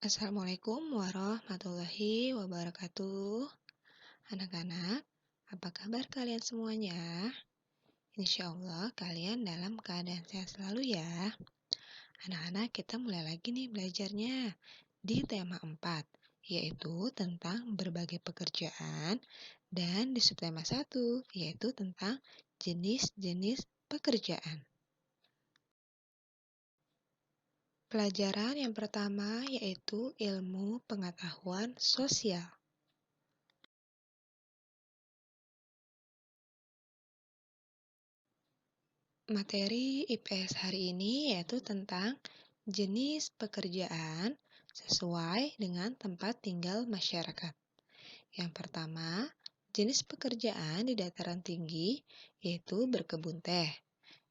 Assalamualaikum warahmatullahi wabarakatuh. Anak-anak, apa kabar kalian semuanya? Insya Allah kalian dalam keadaan sehat selalu ya. Anak-anak, kita mulai lagi nih belajarnya di tema 4, yaitu tentang berbagai pekerjaan, dan di subtema 1, yaitu tentang jenis-jenis pekerjaan. Pelajaran yang pertama yaitu ilmu pengetahuan sosial. Materi IPS hari ini yaitu tentang jenis pekerjaan sesuai dengan tempat tinggal masyarakat. Yang pertama, jenis pekerjaan di dataran tinggi yaitu berkebun teh.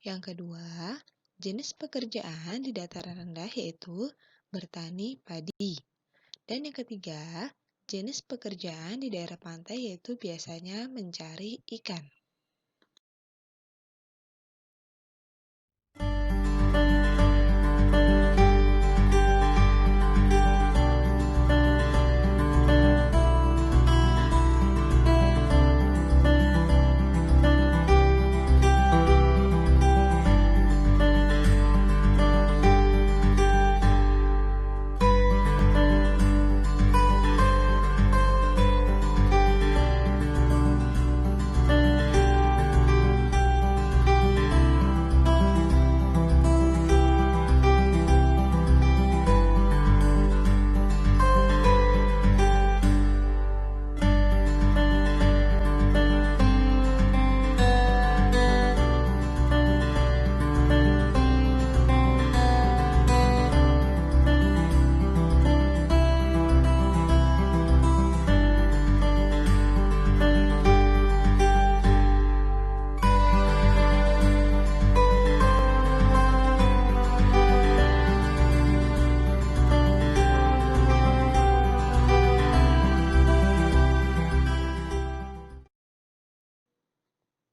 Yang kedua, jenis pekerjaan di dataran rendah yaitu bertani padi. Dan yang ketiga, jenis pekerjaan di daerah pantai yaitu biasanya mencari ikan.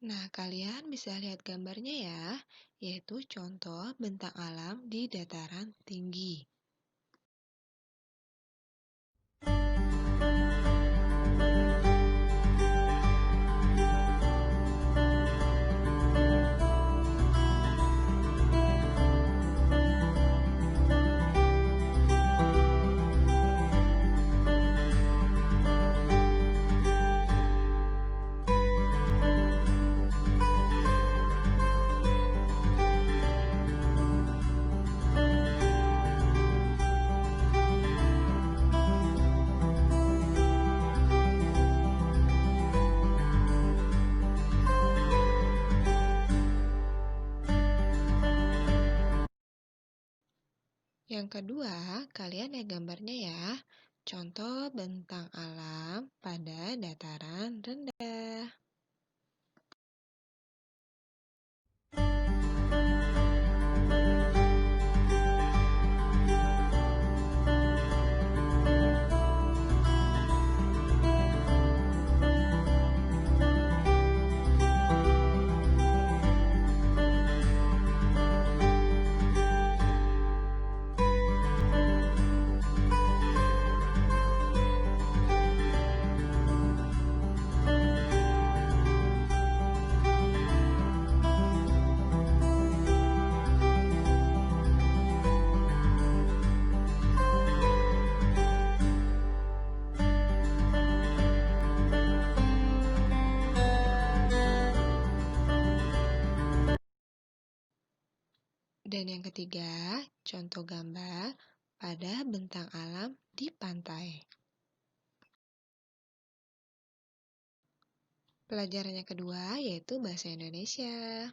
Nah, kalian bisa lihat gambarnya ya, yaitu contoh bentang alam di dataran tinggi. Yang kedua, kalian lihat gambarnya ya, contoh bentang alam pada dataran rendah. Dan yang ketiga, contoh gambar pada bentang alam di pantai. Pelajaran yang kedua yaitu bahasa Indonesia.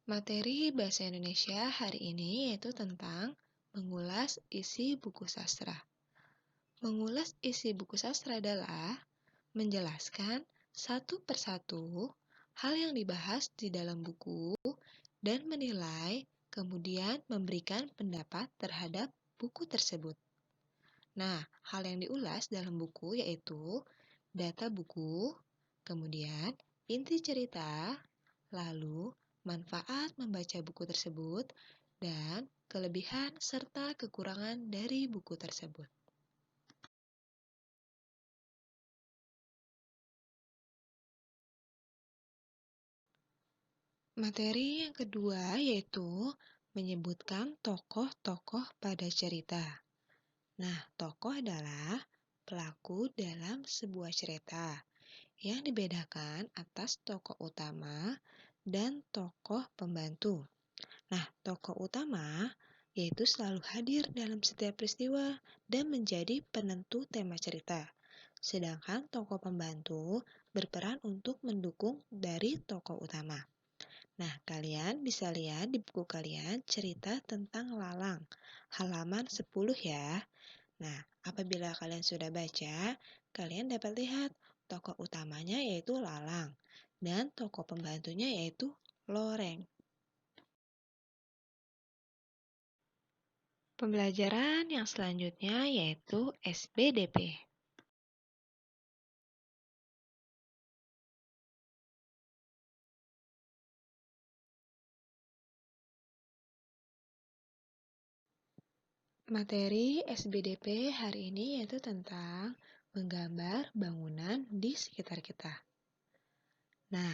Materi bahasa Indonesia hari ini yaitu tentang mengulas isi buku sastra. Mengulas isi buku sastra adalah menjelaskan satu persatu hal yang dibahas di dalam buku dan menilai, kemudian memberikan pendapat terhadap buku tersebut. Nah, hal yang diulas dalam buku yaitu data buku, kemudian inti cerita, lalu manfaat membaca buku tersebut, dan kelebihan serta kekurangan dari buku tersebut. Materi yang kedua yaitu menyebutkan tokoh-tokoh pada cerita. Nah, tokoh adalah pelaku dalam sebuah cerita yang dibedakan atas tokoh utama dan tokoh pembantu. Nah, tokoh utama yaitu selalu hadir dalam setiap peristiwa dan menjadi penentu tema cerita. Sedangkan tokoh pembantu berperan untuk mendukung dari tokoh utama. Nah, kalian bisa lihat di buku kalian cerita tentang Lalang, halaman 10 ya. Nah, apabila kalian sudah baca, kalian dapat lihat tokoh utamanya yaitu Lalang dan tokoh pembantunya yaitu Loreng. Pembelajaran yang selanjutnya yaitu SBDP. Materi SBDP hari ini yaitu tentang menggambar bangunan di sekitar kita. Nah,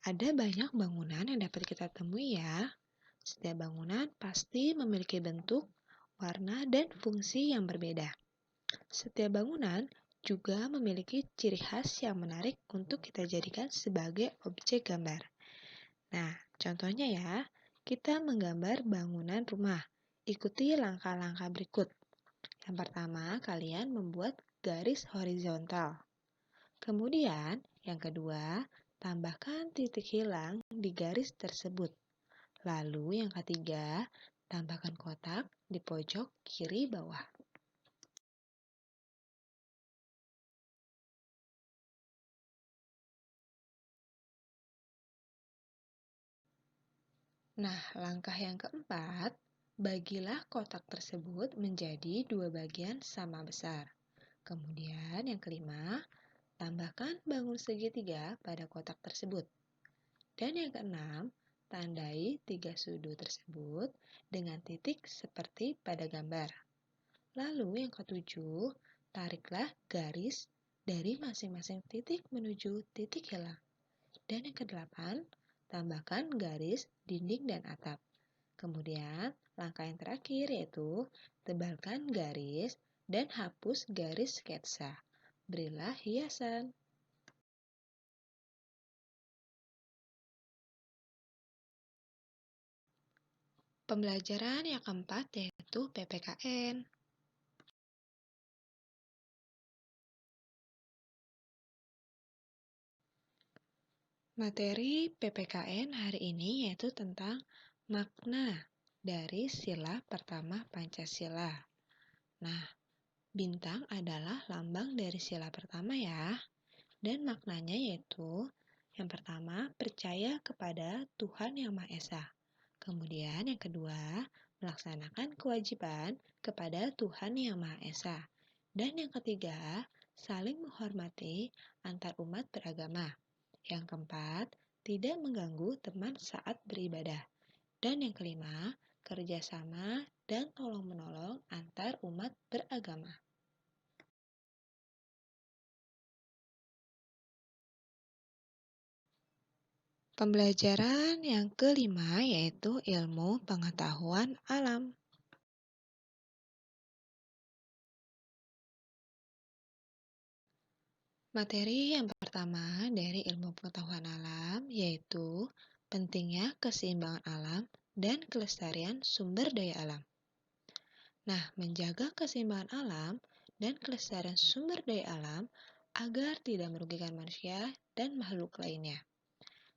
ada banyak bangunan yang dapat kita temui ya. Setiap bangunan pasti memiliki bentuk, warna, dan fungsi yang berbeda. Setiap bangunan juga memiliki ciri khas yang menarik untuk kita jadikan sebagai objek gambar. Nah, contohnya ya, kita menggambar bangunan rumah. Ikuti langkah-langkah berikut. Yang pertama, kalian membuat garis horizontal. Kemudian, yang kedua, tambahkan titik hilang di garis tersebut. Lalu yang ketiga, tambahkan kotak di pojok kiri bawah. Nah, langkah yang keempat, bagilah kotak tersebut menjadi dua bagian sama besar. Kemudian yang kelima, tambahkan bangun segitiga pada kotak tersebut. Dan yang keenam, tandai tiga sudut tersebut dengan titik seperti pada gambar. Lalu yang ketujuh, tariklah garis dari masing-masing titik menuju titik hilang. Dan yang kedelapan, tambahkan garis dinding dan atap. Kemudian, langkah yang terakhir yaitu tebalkan garis dan hapus garis sketsa. Berilah hiasan. Pembelajaran yang keempat yaitu PPKN. Materi PPKN hari ini yaitu tentang makna dari sila pertama Pancasila. Nah, bintang adalah lambang dari sila pertama ya. Dan maknanya yaitu yang pertama, percaya kepada Tuhan Yang Maha Esa. Kemudian yang kedua, melaksanakan kewajiban kepada Tuhan Yang Maha Esa. Dan yang ketiga, saling menghormati antar umat beragama. Yang keempat, tidak mengganggu teman saat beribadah. Dan yang kelima, kerjasama dan tolong-menolong antar umat beragama. Pembelajaran yang kelima yaitu ilmu pengetahuan alam. Materi yang pertama dari ilmu pengetahuan alam yaitu pentingnya keseimbangan alam dan kelestarian sumber daya alam. Nah, menjaga keseimbangan alam dan kelestarian sumber daya alam agar tidak merugikan manusia dan makhluk lainnya.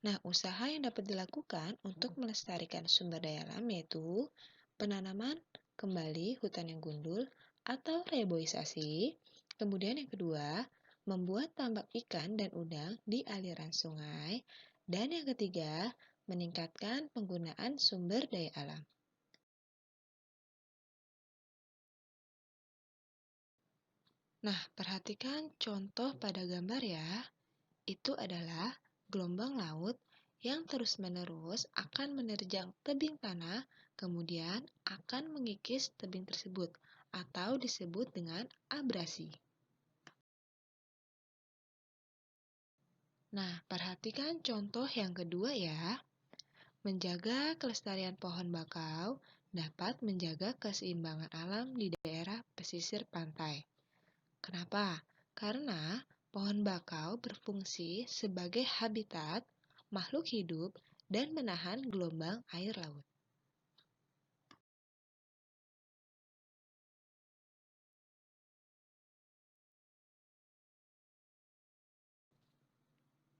Nah, usaha yang dapat dilakukan untuk melestarikan sumber daya alam yaitu penanaman kembali hutan yang gundul atau reboisasi. Kemudian yang kedua, membuat tambak ikan dan udang di aliran sungai. Dan yang ketiga, meningkatkan penggunaan sumber daya alam. Nah, perhatikan contoh pada gambar ya. Itu adalah Gelombang laut yang terus-menerus akan menerjang tebing tanah, kemudian akan mengikis tebing tersebut, atau disebut dengan abrasi. Nah, perhatikan contoh yang kedua ya. Menjaga kelestarian pohon bakau dapat menjaga keseimbangan alam di daerah pesisir pantai. Kenapa? Karena pohon bakau berfungsi sebagai habitat makhluk hidup dan menahan gelombang air laut.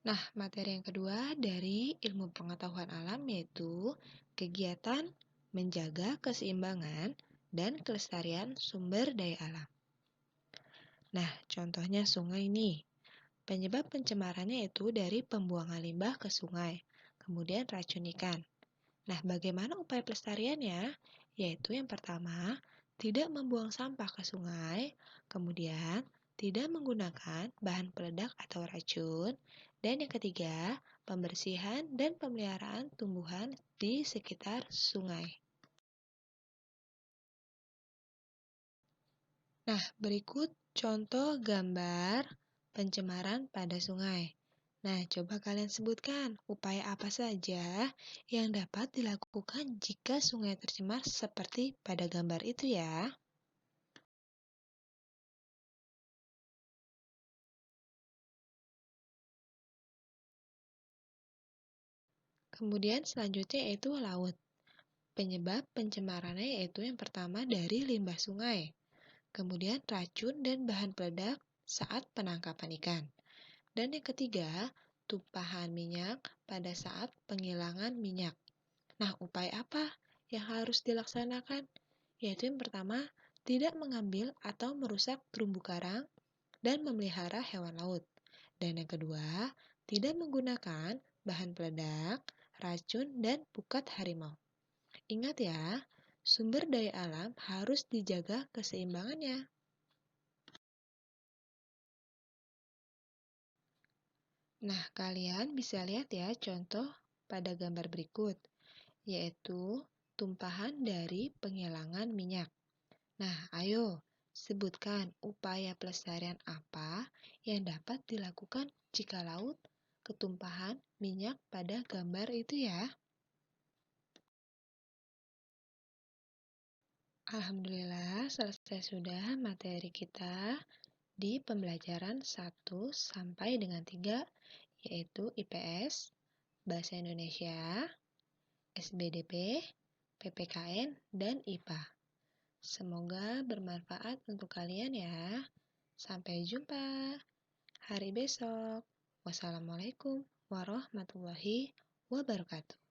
Nah, materi yang kedua dari ilmu pengetahuan alam yaitu kegiatan menjaga keseimbangan dan kelestarian sumber daya alam. Nah, contohnya sungai nih. Penyebab pencemarannya itu dari pembuangan limbah ke sungai, kemudian racun ikan. Nah, bagaimana upaya pelestariannya? Yaitu yang pertama, tidak membuang sampah ke sungai, kemudian tidak menggunakan bahan peledak atau racun, dan yang ketiga, pembersihan dan pemeliharaan tumbuhan di sekitar sungai. Nah, berikut contoh gambar pencemaran pada sungai. Nah, coba kalian sebutkan upaya apa saja yang dapat dilakukan jika sungai tercemar seperti pada gambar itu ya. Kemudian selanjutnya yaitu laut. Penyebab pencemarannya yaitu yang pertama dari limbah sungai, kemudian racun dan bahan peledak saat penangkapan ikan. Dan yang ketiga, tumpahan minyak pada saat penghilangan minyak. Nah, upaya apa yang harus dilaksanakan? Yaitu yang pertama, tidak mengambil atau merusak terumbu karang dan memelihara hewan laut. Dan yang kedua, tidak menggunakan bahan peledak, racun, dan pukat harimau. Ingat ya, sumber daya alam harus dijaga keseimbangannya. Nah, kalian bisa lihat ya contoh pada gambar berikut, yaitu tumpahan dari penghilangan minyak. Nah, ayo sebutkan upaya pelestarian apa yang dapat dilakukan jika laut ketumpahan minyak pada gambar itu ya. Alhamdulillah, selesai sudah materi kita di pembelajaran 1 sampai dengan 3, yaitu IPS, Bahasa Indonesia, SBDP, PPKN, dan IPA. Semoga bermanfaat untuk kalian ya. Sampai jumpa hari besok. Wassalamualaikum warahmatullahi wabarakatuh.